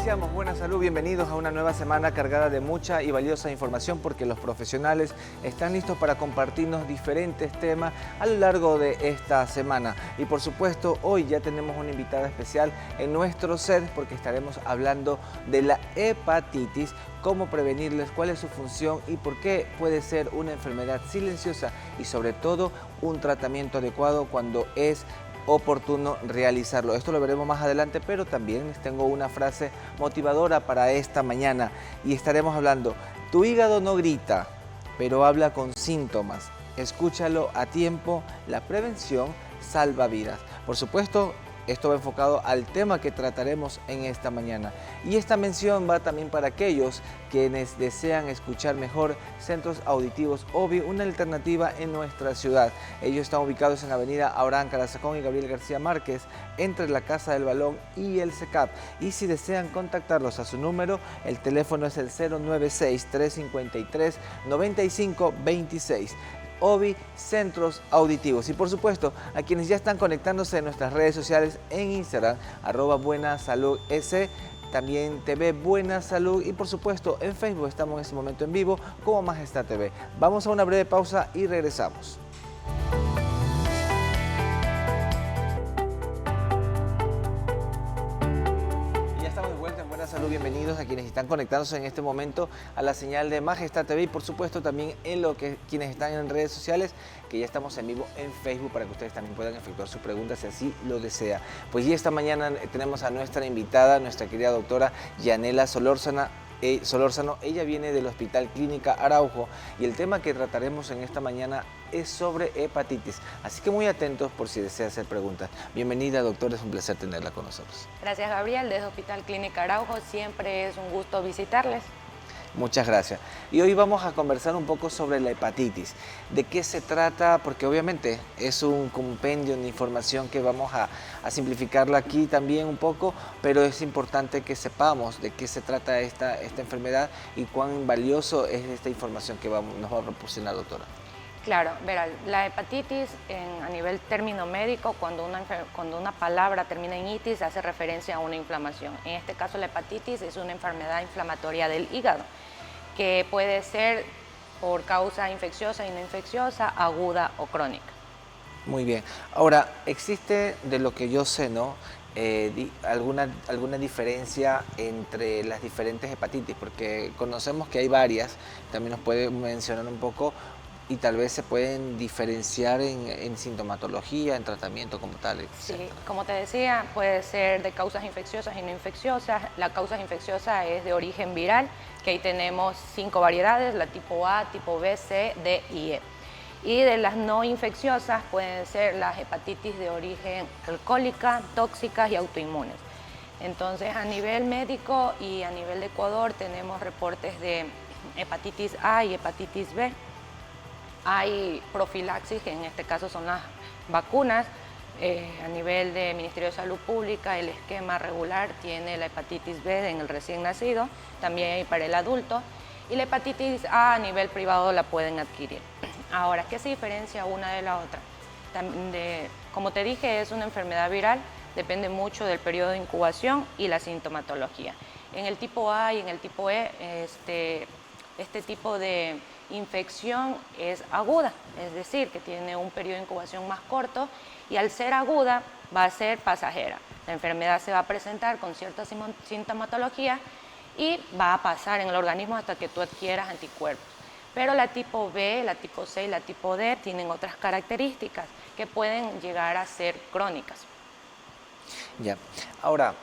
Iniciamos Buena Salud, bienvenidos a una nueva semana cargada de mucha y valiosa información porque los profesionales están listos para compartirnos diferentes temas a lo largo de esta semana. Y por supuesto, hoy ya tenemos una invitada especial en nuestro set porque estaremos hablando de la hepatitis, cómo prevenirles, cuál es su función y por qué puede ser una enfermedad silenciosa y sobre todo un tratamiento adecuado cuando es oportuno realizarlo. Esto lo veremos más adelante, pero también les tengo una frase motivadora para esta mañana y estaremos hablando: tu hígado no grita, pero habla con síntomas. Escúchalo a tiempo, la prevención salva vidas. Por supuesto, esto va enfocado al tema que trataremos en esta mañana. Y esta mención va también para aquellos quienes desean escuchar mejor centros auditivos OBI, una alternativa en nuestra ciudad. Ellos están ubicados en Avenida Abraham Carazacón y Gabriel García Márquez, entre la Casa del Balón y el SECAP. Y si desean contactarlos a su número, el teléfono es el 096-353-9526. OBI Centros Auditivos. Y por supuesto, a quienes ya están conectándose en nuestras redes sociales en Instagram, @buenasaludS, también TV Buena Salud y por supuesto en Facebook estamos en este momento en vivo como Majestad TV. Vamos a una breve pausa y regresamos. Salud, bienvenidos a quienes están conectándose en este momento a la señal de Majestad TV y por supuesto también quienes están en redes sociales, que ya estamos en vivo en Facebook para que ustedes también puedan efectuar sus preguntas si así lo desea. Pues ya esta mañana tenemos a nuestra invitada, nuestra querida doctora Yanela Solórzano. Ella viene del Hospital Clínica Araujo y el tema que trataremos en esta mañana es sobre hepatitis. Así que muy atentos por si desea hacer preguntas. Bienvenida, doctora, es un placer tenerla con nosotros. Gracias, Gabriel. Desde Hospital Clínica Araujo siempre es un gusto visitarles. Muchas gracias. Y hoy vamos a conversar un poco sobre la hepatitis. ¿De qué se trata? Porque obviamente es un compendio de información que vamos a simplificarla aquí también un poco, pero es importante que sepamos de qué se trata esta enfermedad y cuán valioso es esta información que nos va a proporcionar, doctora. Claro, verá, la hepatitis a nivel término médico, cuando una palabra termina en itis, hace referencia a una inflamación. En este caso, la hepatitis es una enfermedad inflamatoria del hígado, que puede ser por causa infecciosa y no infecciosa, aguda o crónica. Muy bien. Ahora, existe, de lo que yo sé, ¿no?, alguna diferencia entre las diferentes hepatitis, porque conocemos que hay varias, también nos puede mencionar un poco, y tal vez se pueden diferenciar en sintomatología, en tratamiento como tal, etc. Sí, como te decía, puede ser de causas infecciosas y no infecciosas. La causa infecciosa es de origen viral, que ahí tenemos 5 variedades, la tipo A, tipo B, C, D y E. Y de las no infecciosas pueden ser las hepatitis de origen alcohólica, tóxicas y autoinmunes. Entonces, a nivel médico y a nivel de Ecuador tenemos reportes de hepatitis A y hepatitis B. Hay profilaxis, que en este caso son las vacunas. A nivel de Ministerio de Salud Pública, el esquema regular tiene la hepatitis B en el recién nacido, también hay para el adulto, y la hepatitis A nivel privado la pueden adquirir. Ahora, ¿qué se diferencia una de la otra? Como te dije, es una enfermedad viral, depende mucho del periodo de incubación y la sintomatología. En el tipo A y en el tipo E, este tipo de infección es aguda, es decir, que tiene un periodo de incubación más corto y al ser aguda va a ser pasajera. La enfermedad se va a presentar con cierta sintomatología y va a pasar en el organismo hasta que tú adquieras anticuerpos. Pero la tipo B, la tipo C y la tipo D tienen otras características que pueden llegar a ser crónicas. Ya. Ahora,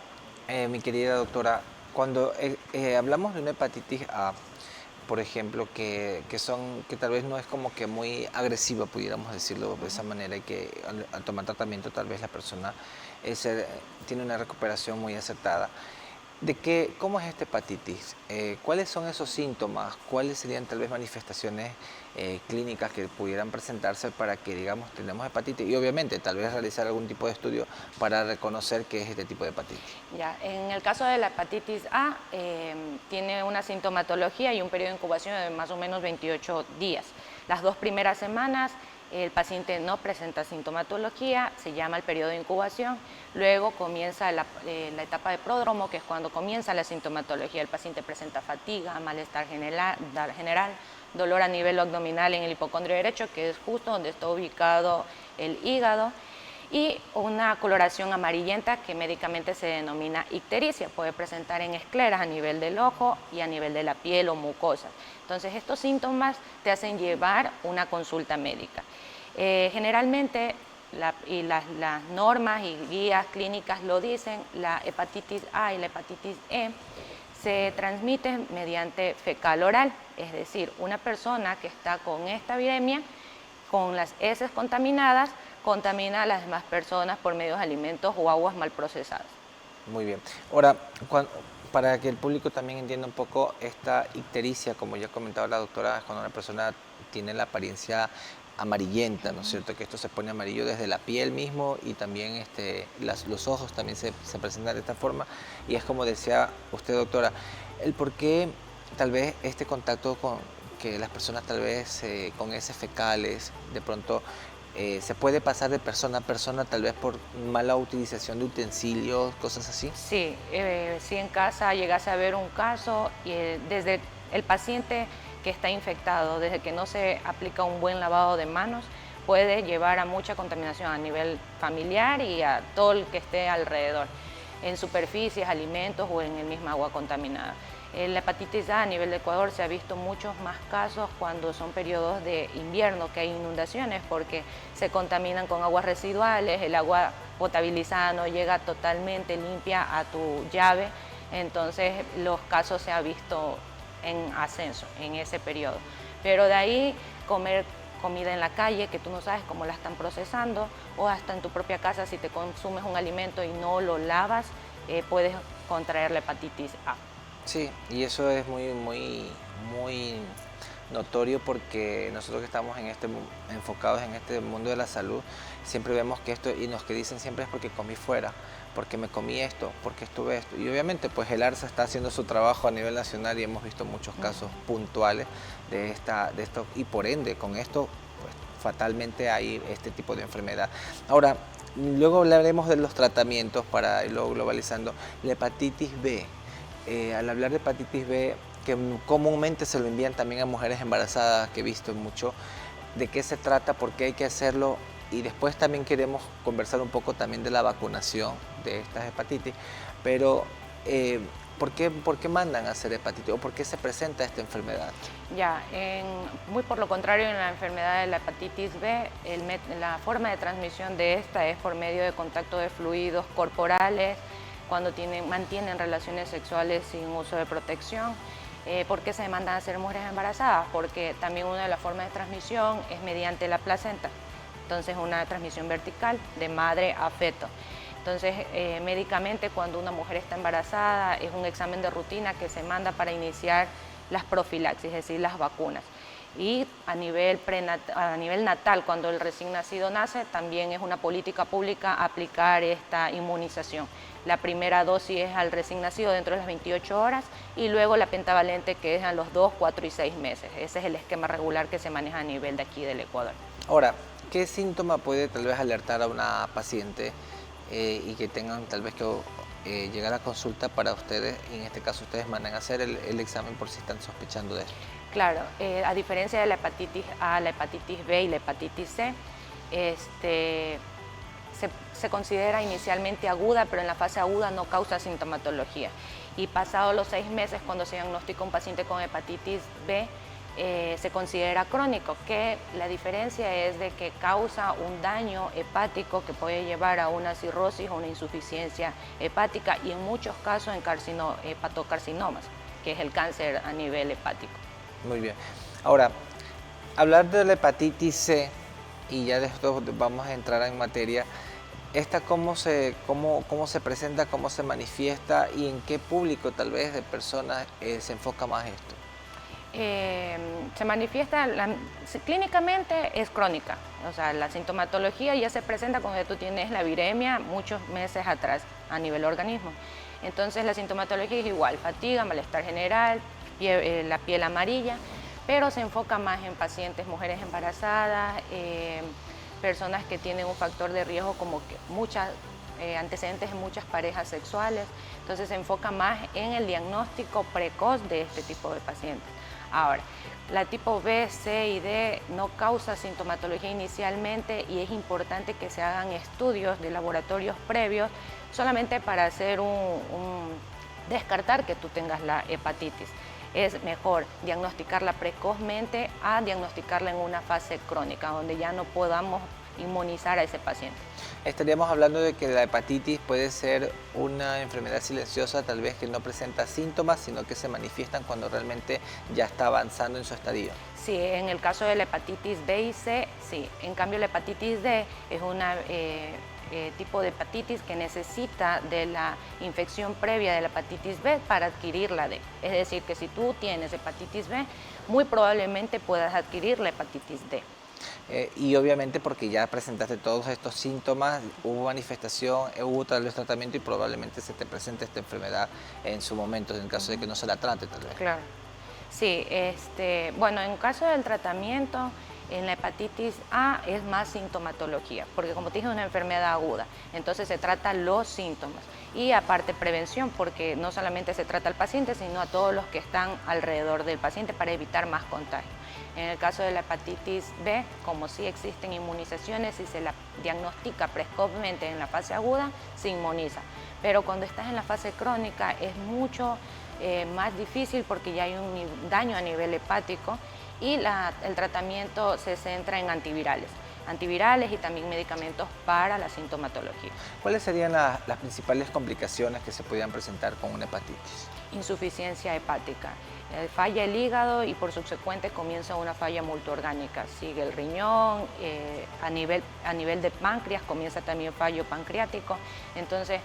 mi querida doctora, cuando hablamos de una hepatitis A, por ejemplo, que tal vez no es como que muy agresiva, pudiéramos decirlo de esa manera, y que al tomar tratamiento tal vez la persona tiene una recuperación muy acertada. ¿Cómo es esta hepatitis? ¿Cuáles son esos síntomas? ¿Cuáles serían tal vez manifestaciones clínicas que pudieran presentarse para que, digamos, tenemos hepatitis? Y obviamente tal vez realizar algún tipo de estudio para reconocer qué es este tipo de hepatitis. Ya, en el caso de la hepatitis A, tiene una sintomatología y un periodo de incubación de más o menos 28 días. Las 2 primeras semanas el paciente no presenta sintomatología, se llama el periodo de incubación, luego comienza la etapa de pródromo, que es cuando comienza la sintomatología. El paciente presenta fatiga, malestar general, dolor a nivel abdominal en el hipocondrio derecho, que es justo donde está ubicado el hígado, y una coloración amarillenta que médicamente se denomina ictericia. Puede presentar en escleras a nivel del ojo y a nivel de la piel o mucosas. Entonces, estos síntomas te hacen llevar una consulta médica. Generalmente, las normas y guías clínicas lo dicen, la hepatitis A y la hepatitis E se transmiten mediante fecal oral, es decir, una persona que está con esta viremia, con las heces contaminadas, contamina a las demás personas por medio de alimentos o aguas mal procesadas. Muy bien. Ahora, para que el público también entienda un poco esta ictericia, como ya comentaba la doctora, es cuando una persona tiene la apariencia amarillenta, ¿no es cierto? Que esto se pone amarillo desde la piel mismo y también los ojos también se presentan de esta forma. Y es como decía usted, doctora, el por qué tal vez este contacto con que las personas tal vez con heces fecales, de pronto se puede pasar de persona a persona, tal vez por mala utilización de utensilios, cosas así. Sí, si en casa llegase a haber un caso, desde el paciente que está infectado, desde que no se aplica un buen lavado de manos, puede llevar a mucha contaminación a nivel familiar y a todo el que esté alrededor, en superficies, alimentos o en el mismo agua contaminada. La hepatitis A nivel de Ecuador se ha visto muchos más casos cuando son periodos de invierno, que hay inundaciones, porque se contaminan con aguas residuales, el agua potabilizada no llega totalmente limpia a tu llave, entonces los casos se han visto en ascenso en ese periodo. Pero de ahí comer comida en la calle que tú no sabes cómo la están procesando, o hasta en tu propia casa si te consumes un alimento y no lo lavas, puedes contraer la hepatitis A. Sí, y eso es muy notorio porque nosotros que estamos enfocados en este mundo de la salud, siempre vemos que esto, y los que dicen siempre es porque comí fuera, porque me comí esto, porque estuve esto. Y obviamente pues el ARSA está haciendo su trabajo a nivel nacional y hemos visto muchos casos puntuales de esto, y por ende con esto pues fatalmente hay este tipo de enfermedad. Ahora, luego hablaremos de los tratamientos para irlo globalizando. La hepatitis B. Al hablar de hepatitis B, que comúnmente se lo envían también a mujeres embarazadas, que he visto mucho, de qué se trata, por qué hay que hacerlo, y después también queremos conversar un poco también de la vacunación de estas hepatitis, pero ¿por qué mandan a hacer hepatitis o por qué se presenta esta enfermedad? Ya, muy por lo contrario, en la enfermedad de la hepatitis B, la forma de transmisión de esta es por medio de contacto de fluidos corporales, cuando mantienen relaciones sexuales sin uso de protección. ¿Por qué se mandan a ser mujeres embarazadas? Porque también una de las formas de transmisión es mediante la placenta. Entonces, una transmisión vertical de madre a feto. Entonces, médicamente, cuando una mujer está embarazada, es un examen de rutina que se manda para iniciar las profilaxis, es decir, las vacunas. Y a nivel natal, cuando el recién nacido nace, también es una política pública aplicar esta inmunización. La primera dosis es al recién nacido dentro de las 28 horas y luego la pentavalente, que es a los 2, 4 y 6 meses. Ese es el esquema regular que se maneja a nivel de aquí del Ecuador. Ahora, ¿qué síntoma puede tal vez alertar a una paciente y que tengan tal vez que llegar a consulta para ustedes? Y en este caso ustedes mandan a hacer el examen por si están sospechando de esto. Claro, a diferencia de la hepatitis A, la hepatitis B y la hepatitis C, se considera inicialmente aguda, pero en la fase aguda no causa sintomatología. Y pasados los 6 meses, cuando se diagnostica un paciente con hepatitis B, se considera crónico, que la diferencia es de que causa un daño hepático que puede llevar a una cirrosis o una insuficiencia hepática y en muchos casos en hepatocarcinomas, que es el cáncer a nivel hepático. Muy bien. Ahora, hablar de la hepatitis C, y ya de esto vamos a entrar en materia, ¿cómo se presenta, cómo se manifiesta y en qué público tal vez de personas se enfoca más esto? Se manifiesta, clínicamente es crónica, o sea, la sintomatología ya se presenta cuando tú tienes la viremia muchos meses atrás a nivel organismo. Entonces la sintomatología es igual, fatiga, malestar general, la piel amarilla, pero se enfoca más en pacientes, mujeres embarazadas, personas que tienen un factor de riesgo como que antecedentes en muchas parejas sexuales, entonces se enfoca más en el diagnóstico precoz de este tipo de pacientes. Ahora, la tipo B, C y D no causa sintomatología inicialmente y es importante que se hagan estudios de laboratorios previos solamente para hacer descartar que tú tengas la hepatitis. Es mejor diagnosticarla precozmente a diagnosticarla en una fase crónica, donde ya no podamos inmunizar a ese paciente. Estaríamos hablando de que la hepatitis puede ser una enfermedad silenciosa, tal vez que no presenta síntomas, sino que se manifiestan cuando realmente ya está avanzando en su estadio. Sí, en el caso de la hepatitis B y C, sí. En cambio, la hepatitis D es una tipo de hepatitis que necesita de la infección previa de la hepatitis B para adquirir la D. Es decir, que si tú tienes hepatitis B, muy probablemente puedas adquirir la hepatitis D. Y obviamente porque ya presentaste todos estos síntomas, hubo manifestación, hubo tal vez tratamiento y probablemente se te presente esta enfermedad en su momento, en el caso de que no se la trate tal vez. Claro. Sí, bueno, en caso del tratamiento, en la hepatitis A es más sintomatología, porque como te dije es una enfermedad aguda, entonces se trata los síntomas y aparte prevención, porque no solamente se trata al paciente, sino a todos los que están alrededor del paciente para evitar más contagio. En el caso de la hepatitis B, como sí existen inmunizaciones y se la diagnostica precozmente en la fase aguda, se inmuniza. Pero cuando estás en la fase crónica es mucho más difícil porque ya hay un daño a nivel hepático y el tratamiento se centra en antivirales y también medicamentos para la sintomatología. ¿Cuáles serían las principales complicaciones que se podrían presentar con una hepatitis? Insuficiencia hepática. Falla el hígado y por subsecuente comienza una falla multiorgánica. Sigue el riñón, a nivel de páncreas comienza también fallo pancreático. Entonces,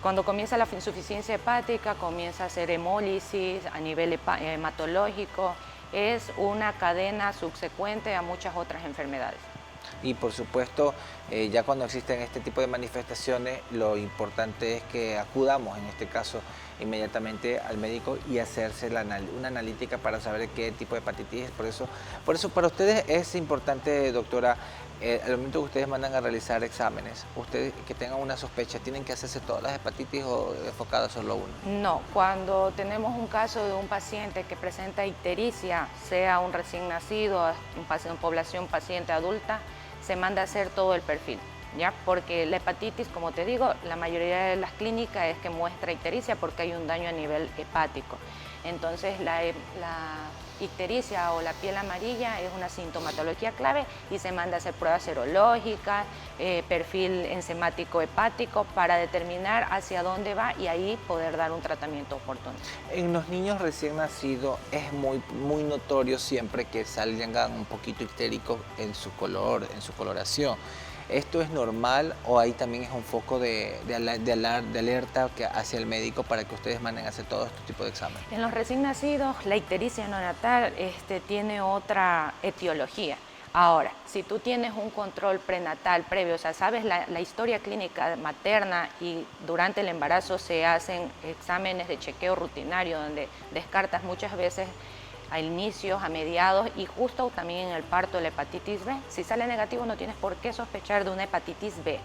cuando comienza la insuficiencia hepática, comienza a hacer hemólisis a nivel hematológico. Es una cadena subsecuente a muchas otras enfermedades. Y por supuesto, ya cuando existen este tipo de manifestaciones, lo importante es que acudamos, en este caso, inmediatamente al médico y hacerse una analítica para saber qué tipo de hepatitis es. Por eso para ustedes es importante, doctora, al momento que ustedes mandan a realizar exámenes, ustedes que tengan una sospecha, ¿tienen que hacerse todas las hepatitis o enfocada solo una? No, cuando tenemos un caso de un paciente que presenta ictericia, sea un recién nacido, en población paciente adulta, se manda a hacer todo el perfil, ¿ya? Porque la hepatitis, como te digo, la mayoría de las clínicas es que muestra ictericia porque hay un daño a nivel hepático. Entonces la ictericia o la piel amarilla es una sintomatología clave y se manda a hacer pruebas serológicas, perfil enzimático hepático para determinar hacia dónde va y ahí poder dar un tratamiento oportuno. En los niños recién nacidos es muy notorio siempre que salgan un poquito ictéricos en su color, en su coloración. ¿Esto es normal o ahí también es un foco de alerta hacia el médico para que ustedes manden a hacer todo este tipo de exámenes? En los recién nacidos, la ictericia neonatal tiene otra etiología. Ahora, si tú tienes un control prenatal previo, o sea, sabes la historia clínica materna y durante el embarazo se hacen exámenes de chequeo rutinario donde descartas muchas veces a inicios, a mediados y justo también en el parto de la hepatitis B. Si sale negativo no tienes por qué sospechar de una hepatitis B.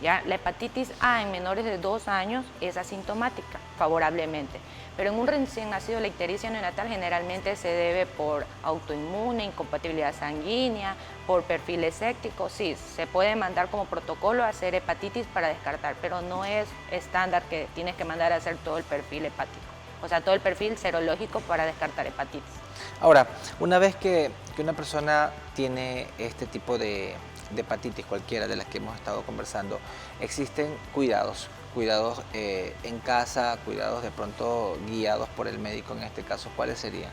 ¿Ya? La hepatitis A en menores de 2 años es asintomática, favorablemente. Pero en un recién nacido la ictericia neonatal generalmente se debe por autoinmune, incompatibilidad sanguínea, por perfil escéptico. Sí, se puede mandar como protocolo a hacer hepatitis para descartar, pero no es estándar que tienes que mandar a hacer todo el perfil hepático. O sea, todo el perfil serológico para descartar hepatitis. Ahora, una vez que una persona tiene este tipo de hepatitis, cualquiera de las que hemos estado conversando, existen cuidados en casa, cuidados de pronto guiados por el médico en este caso, ¿cuáles serían?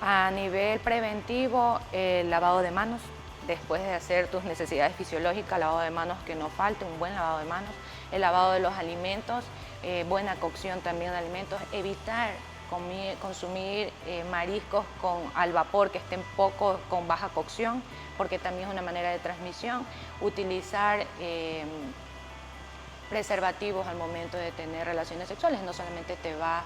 A nivel preventivo, el lavado de manos, después de hacer tus necesidades fisiológicas, lavado de manos que no falte, un buen lavado de manos, el lavado de los alimentos, buena cocción también de alimentos, evitar consumir mariscos al vapor que estén poco con baja cocción, porque también es una manera de transmisión, utilizar preservativos al momento de tener relaciones sexuales, no solamente te va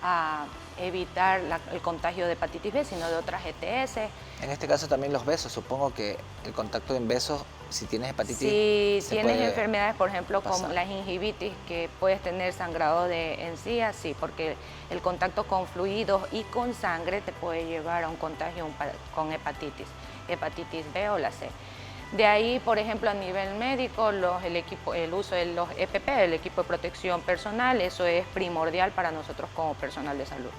a evitar el contagio de hepatitis B, sino de otras ETS. En este caso también los besos, supongo que el contacto en besos, si tienes hepatitis, si se tienes puede enfermedades, por ejemplo, como pasar. la gingivitis, que puedes tener sangrado de encías, sí, porque el contacto con fluidos y con sangre te puede llevar a un contagio con hepatitis B o la C. De ahí, por ejemplo, a nivel médico, el uso de los EPP, el equipo de protección personal, eso es primordial para nosotros como personal de salud.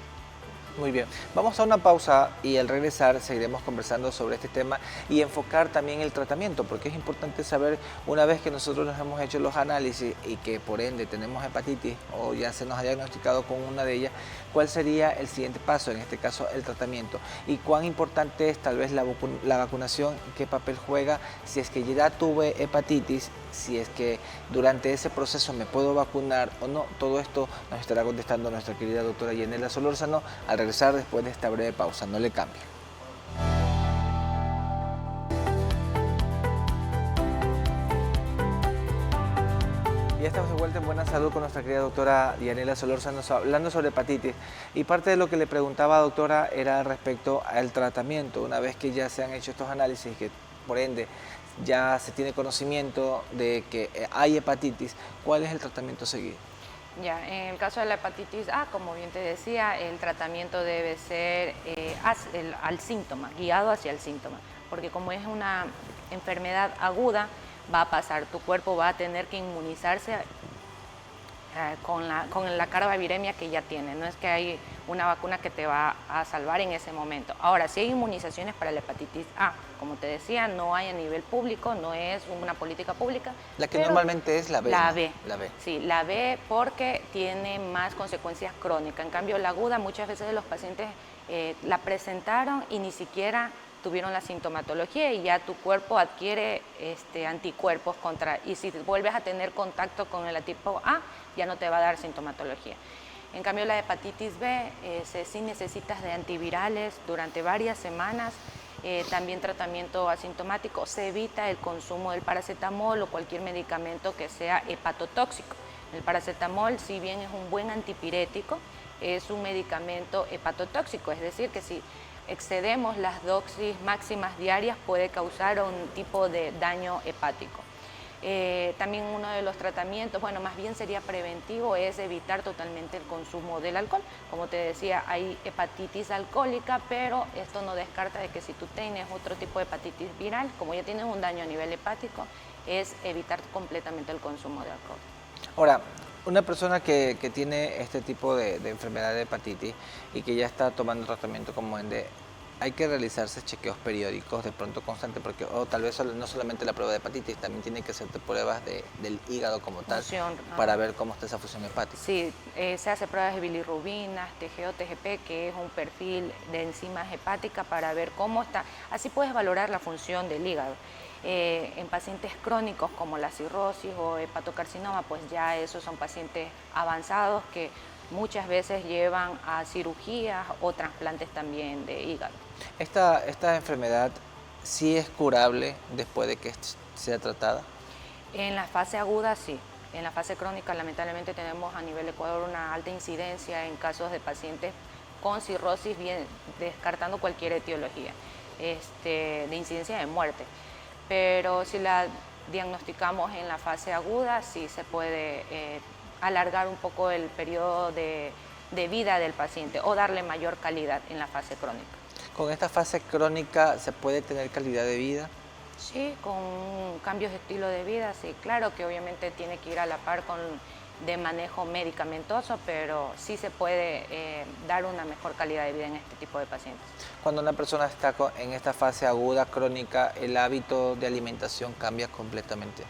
Muy bien, vamos a una pausa y al regresar seguiremos conversando sobre este tema y enfocar también el tratamiento, porque es importante saber, una vez que nosotros nos hemos hecho los análisis y que por ende tenemos hepatitis o ya se nos ha diagnosticado con una de ellas, cuál sería el siguiente paso, en este caso el tratamiento, y cuán importante es tal vez la vacunación, qué papel juega, si es que ya tuve hepatitis, si es que durante ese proceso me puedo vacunar o no. Todo esto nos estará contestando nuestra querida doctora Yanela Solórzano al regresar después de esta breve pausa. No le cambie. Ya estamos de vuelta en Buena Salud con nuestra querida doctora Yanela Solórzano hablando sobre hepatitis. Y parte de lo que le preguntaba, doctora, era respecto al tratamiento. Una vez que ya se han hecho estos análisis, que por ende ya se tiene conocimiento de que hay hepatitis, ¿cuál es el tratamiento a seguir? Ya, en el caso de la hepatitis A, como bien te decía, el tratamiento debe ser al síntoma, guiado hacia el síntoma, porque como es una enfermedad aguda, va a pasar, tu cuerpo va a tener que inmunizarse con la carga viremia que ya tiene. No es que hay una vacuna que te va a salvar en ese momento. Ahora, sí hay inmunizaciones para la hepatitis A. Como te decía, no hay a nivel público, no es una política pública. La que normalmente es la B. La ¿no? B. La B. Sí, la B porque tiene más consecuencias crónicas. En cambio, la aguda, muchas veces los pacientes la presentaron y ni siquiera tuvieron la sintomatología y ya tu cuerpo adquiere anticuerpos y si vuelves a tener contacto con el tipo A, ya no te va a dar sintomatología. En cambio, la hepatitis B, sí necesitas de antivirales durante varias semanas, también tratamiento asintomático, se evita el consumo del paracetamol o cualquier medicamento que sea hepatotóxico. El paracetamol, si bien es un buen antipirético, es un medicamento hepatotóxico, es decir, que si excedemos las dosis máximas diarias puede causar un tipo de daño hepático. También uno de los tratamientos, bueno, más bien sería preventivo, es evitar totalmente el consumo del alcohol. Como te decía, hay hepatitis alcohólica, pero esto no descarta de que si tú tienes otro tipo de hepatitis viral, como ya tienes un daño a nivel hepático, es evitar completamente el consumo de alcohol. Ahora, una persona que tiene este tipo de enfermedad de hepatitis y que ya está tomando tratamiento como ENDE, hay que realizarse chequeos periódicos de pronto constantes, porque o tal vez no solamente la prueba de hepatitis, también tiene que hacerte pruebas del hígado como tal, para ver cómo está esa función hepática. Sí, se hace pruebas de bilirrubinas, TGO, TGP, que es un perfil de enzimas hepáticas para ver cómo está. Así puedes valorar la función del hígado. En pacientes crónicos como la cirrosis o hepatocarcinoma, pues ya esos son pacientes avanzados que muchas veces llevan a cirugías o trasplantes también de hígado. ¿Esta enfermedad sí es curable después de que sea tratada? En la fase aguda sí. En la fase crónica lamentablemente tenemos a nivel Ecuador una alta incidencia en casos de pacientes con cirrosis, bien descartando cualquier etiología de incidencia de muerte. Pero si la diagnosticamos en la fase aguda, sí se puede alargar un poco el periodo de vida del paciente o darle mayor calidad en la fase crónica. ¿Con esta fase crónica se puede tener calidad de vida? Sí, con cambios de estilo de vida, sí, claro que obviamente tiene que ir a la par de manejo medicamentoso, pero sí se puede dar una mejor calidad de vida en este tipo de pacientes. Cuando una persona está en esta fase aguda, crónica, ¿el hábito de alimentación cambia completamente?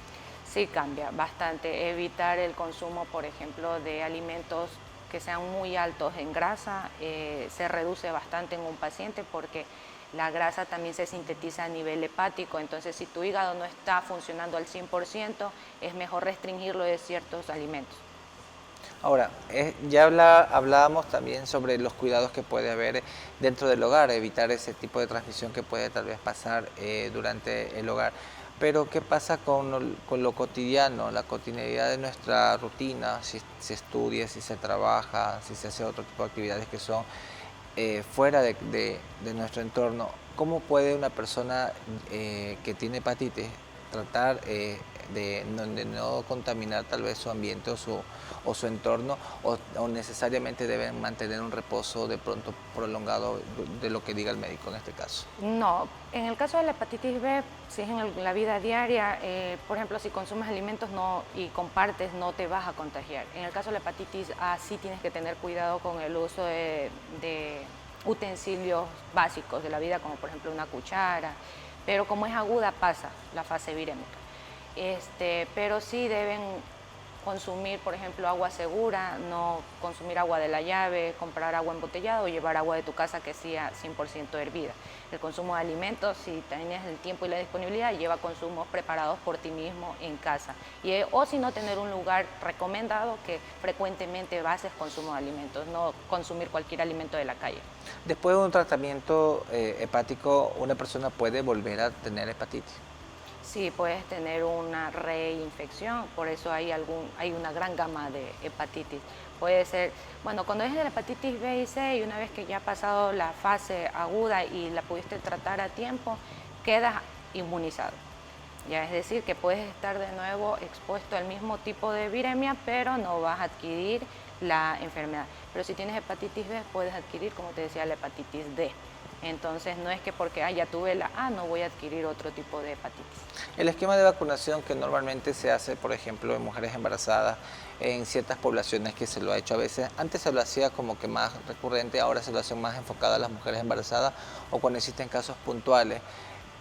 Sí, cambia bastante. Evitar el consumo, por ejemplo, de alimentos que sean muy altos en grasa, se reduce bastante en un paciente porque la grasa también se sintetiza a nivel hepático, entonces si tu hígado no está funcionando al 100%, es mejor restringirlo de ciertos alimentos. Ahora, ya hablábamos también sobre los cuidados que puede haber dentro del hogar, evitar ese tipo de transmisión que puede tal vez pasar durante el hogar. Pero ¿qué pasa con lo cotidiano, la cotidianidad de nuestra rutina? Si se estudia, si se trabaja, si se hace otro tipo de actividades que son fuera de nuestro entorno. ¿Cómo puede una persona que tiene hepatitis tratar de no contaminar tal vez su ambiente o su entorno, o necesariamente deben mantener un reposo de pronto prolongado de lo que diga el médico en este caso? No, en el caso de la hepatitis B, si es en la vida diaria, por ejemplo, si consumes alimentos y compartes, no te vas a contagiar. En el caso de la hepatitis A, sí tienes que tener cuidado con el uso de utensilios básicos de la vida, como por ejemplo una cuchara, pero como es aguda pasa la fase virémica. Pero sí deben consumir, por ejemplo, agua segura, no consumir agua de la llave, comprar agua embotellada o llevar agua de tu casa que sea 100% hervida. El consumo de alimentos, si tienes el tiempo y la disponibilidad, lleva consumos preparados por ti mismo en casa. O si no, tener un lugar recomendado que frecuentemente bases consumo de alimentos, no consumir cualquier alimento de la calle. Después de un tratamiento hepático, ¿una persona puede volver a tener hepatitis? Sí, puedes tener una reinfección, por eso hay una gran gama de hepatitis. Puede ser, bueno, cuando es de la hepatitis B y C, y una vez que ya ha pasado la fase aguda y la pudiste tratar a tiempo, quedas inmunizado. Ya es decir, que puedes estar de nuevo expuesto al mismo tipo de viremia, pero no vas a adquirir la enfermedad. Pero si tienes hepatitis B, puedes adquirir, como te decía, la hepatitis D. Entonces no es que porque ya tuve la A no voy a adquirir otro tipo de hepatitis. El esquema de vacunación que normalmente se hace, por ejemplo, en mujeres embarazadas, en ciertas poblaciones que se lo ha hecho a veces, antes se lo hacía como que más recurrente, ahora se lo hace más enfocado a las mujeres embarazadas o cuando existen casos puntuales.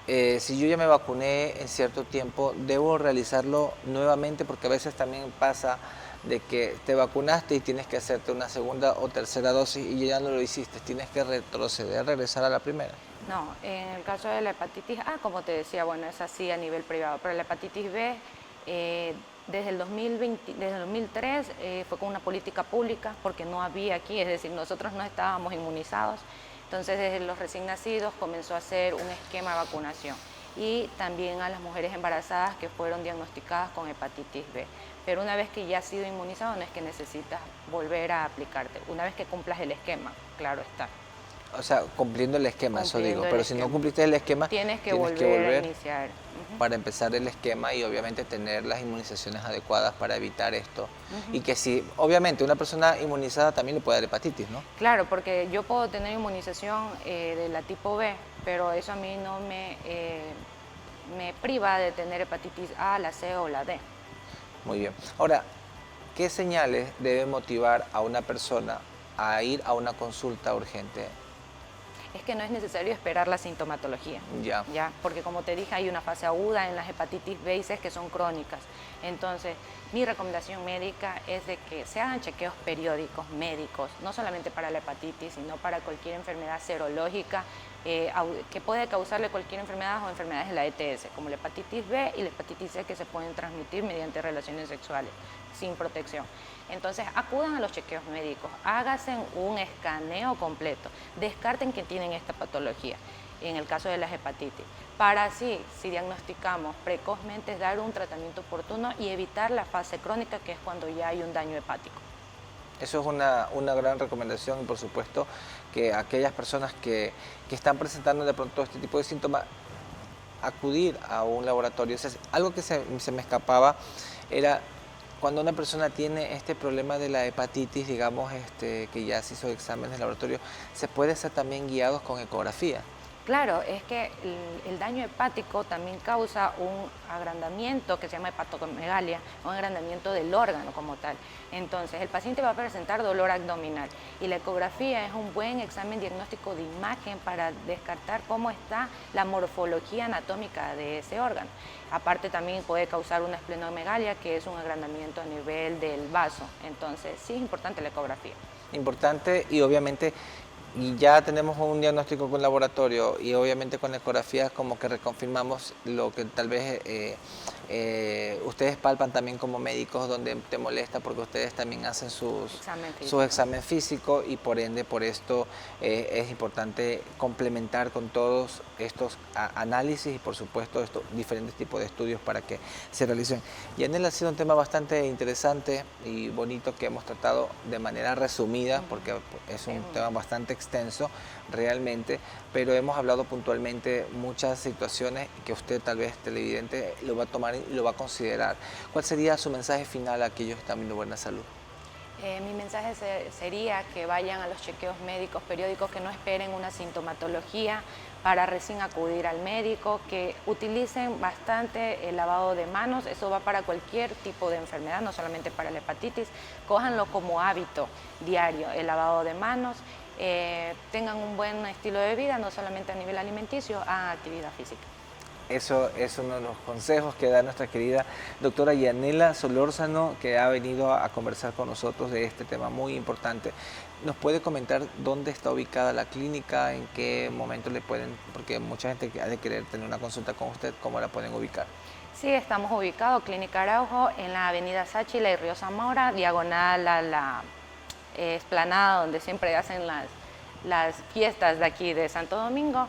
Si yo ya me vacuné en cierto tiempo, ¿debo realizarlo nuevamente? Porque a veces también pasa de que te vacunaste y tienes que hacerte una segunda o tercera dosis y ya no lo hiciste, tienes que retroceder, regresar a la primera. No, en el caso de la hepatitis A, como te decía, bueno, es así a nivel privado, pero la hepatitis B, desde el 2003 fue con una política pública porque no había aquí, es decir, nosotros no estábamos inmunizados, entonces desde los recién nacidos comenzó a hacer un esquema de vacunación y también a las mujeres embarazadas que fueron diagnosticadas con hepatitis B. Pero una vez que ya has sido inmunizado no es que necesitas volver a aplicarte, una vez que cumplas el esquema, claro está. O sea, cumpliendo el esquema, eso digo, pero si no cumpliste el esquema, tienes que volver a iniciar. Para empezar el esquema y obviamente tener las inmunizaciones adecuadas para evitar esto. Y que si, obviamente, una persona inmunizada también le puede dar hepatitis, ¿no? Claro, porque yo puedo tener inmunización de la tipo B, pero eso a mí no me priva de tener hepatitis A, la C o la D. Muy bien. Ahora, ¿qué señales debe motivar a una persona a ir a una consulta urgente? Es que no es necesario esperar la sintomatología, ¿ya? Porque como te dije, hay una fase aguda en las hepatitis B y C que son crónicas. Entonces, mi recomendación médica es de que se hagan chequeos periódicos médicos, no solamente para la hepatitis, sino para cualquier enfermedad serológica que puede causarle cualquier enfermedad o enfermedades de la ETS, como la hepatitis B y la hepatitis C que se pueden transmitir mediante relaciones sexuales sin protección. Entonces, acudan a los chequeos médicos, háganse un escaneo completo, descarten que tienen esta patología, en el caso de las hepatitis, para así, si diagnosticamos precozmente, dar un tratamiento oportuno y evitar la fase crónica, que es cuando ya hay un daño hepático. Eso es una gran recomendación y por supuesto que aquellas personas que están presentando de pronto este tipo de síntomas, acudir a un laboratorio. O sea, algo que se me escapaba era cuando una persona tiene este problema de la hepatitis, digamos, que ya se hizo examen de laboratorio, se puede ser también guiados con ecografía. Claro, es que el daño hepático también causa un agrandamiento que se llama hepatomegalia, un agrandamiento del órgano como tal. Entonces, el paciente va a presentar dolor abdominal y la ecografía es un buen examen diagnóstico de imagen para descartar cómo está la morfología anatómica de ese órgano. Aparte también puede causar una esplenomegalia, que es un agrandamiento a nivel del vaso. Entonces, sí es importante la ecografía. Importante y obviamente y ya tenemos un diagnóstico con laboratorio y obviamente con ecografías como que reconfirmamos lo que tal vez ustedes palpan también como médicos, donde te molesta porque ustedes también hacen su examen físico y por ende por esto es importante complementar con todos estos análisis y por supuesto estos diferentes tipos de estudios para que se realicen. Y en él ha sido un tema bastante interesante y bonito que hemos tratado de manera resumida porque es un tema bastante extenso realmente, pero hemos hablado puntualmente muchas situaciones que usted tal vez televidente lo va a tomar y lo va a considerar. ¿Cuál sería su mensaje final a aquellos que están viendo Buena Salud? Mi mensaje sería que vayan a los chequeos médicos periódicos, que no esperen una sintomatología para recién acudir al médico, que utilicen bastante el lavado de manos, eso va para cualquier tipo de enfermedad, no solamente para la hepatitis, cójanlo como hábito diario, el lavado de manos, tengan un buen estilo de vida, no solamente a nivel alimenticio, hagan actividad física. Eso es uno de los consejos que da nuestra querida doctora Yanela Solórzano, que ha venido a conversar con nosotros de este tema muy importante. ¿Nos puede comentar dónde está ubicada la clínica, en qué momento le pueden, porque mucha gente ha de querer tener una consulta con usted, cómo la pueden ubicar? Sí, estamos ubicados, Clínica Araujo, en la avenida Sáchila y Río Zamora, diagonal a la explanada donde siempre hacen las fiestas de aquí de Santo Domingo.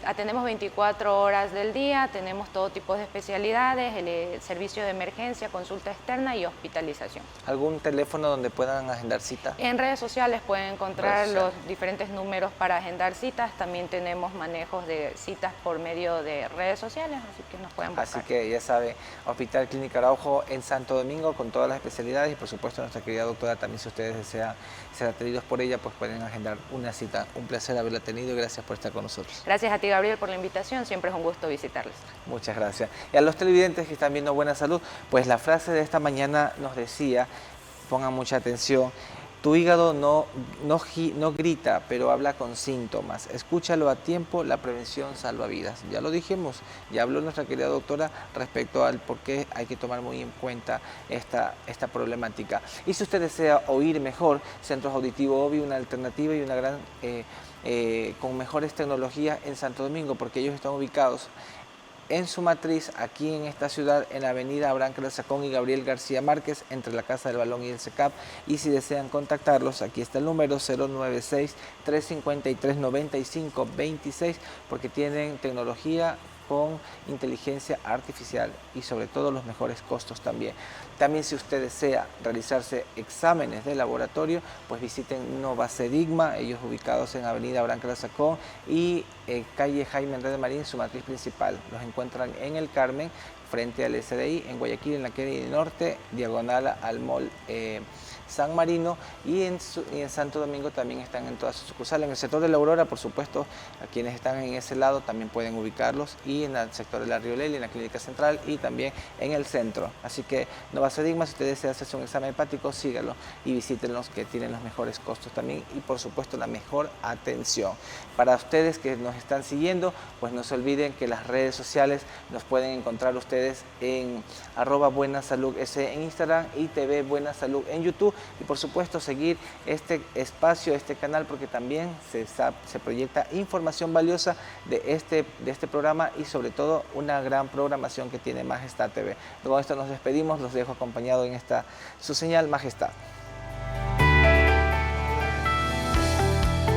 Atendemos 24 horas del día, tenemos todo tipo de especialidades, el servicio de emergencia, consulta externa y hospitalización. ¿Algún teléfono donde puedan agendar cita? En redes sociales pueden encontrar los diferentes números para agendar citas. También tenemos manejos de citas por medio de redes sociales, así que nos pueden buscar. Así que ya sabe, Hospital Clínica Araujo en Santo Domingo con todas las especialidades y por supuesto nuestra querida doctora también, si ustedes desean ser atendidos por ella, pues pueden agendar una cita. Un placer haberla tenido y gracias por estar con nosotros. Gracias a ti, Gabriel, por la invitación. Siempre es un gusto visitarlos. Muchas gracias. Y a los televidentes que están viendo Buena Salud, pues la frase de esta mañana nos decía, pongan mucha atención, tu hígado no grita, pero habla con síntomas. Escúchalo a tiempo, la prevención salva vidas. Ya lo dijimos, ya habló nuestra querida doctora respecto al por qué hay que tomar muy en cuenta esta problemática. Y si usted desea oír mejor, Centros Auditivo Ovi, una alternativa y una gran con mejores tecnologías en Santo Domingo, porque ellos están ubicados en su matriz aquí en esta ciudad, en la avenida Abraham Clasacón y Gabriel García Márquez, entre la Casa del Balón y el SECAP. Y si desean contactarlos, aquí está el número 096-353-9526, porque tienen tecnología con inteligencia artificial y sobre todo los mejores costos también. También si usted desea realizarse exámenes de laboratorio, pues visiten Novacedigma, ellos ubicados en avenida Abraham Clasacón y calle Jaime Enrique Marín, su matriz principal. Los encuentran en el Carmen, frente al SDI, en Guayaquil, en la Kennedy Norte, diagonal al Mall San Marino, y en Santo Domingo también están en todas sus sucursales. En el sector de la Aurora, por supuesto, a quienes están en ese lado también pueden ubicarlos, y en el sector de la Rioleli, en la Clínica Central y también en el centro. Así que Novacedigma, si usted desea hacerse un examen hepático, síganlo y visítenlos, que tienen los mejores costos también y por supuesto la mejor atención. Para ustedes que nos están siguiendo, pues no se olviden que las redes sociales nos pueden encontrar ustedes en @buenasalud.es en Instagram y TV Buena Salud en YouTube. Y por supuesto seguir este espacio, este canal, porque también se proyecta información valiosa de este programa y sobre todo una gran programación que tiene Majestad TV. Con esto nos despedimos, los dejo acompañado en su señal Majestad.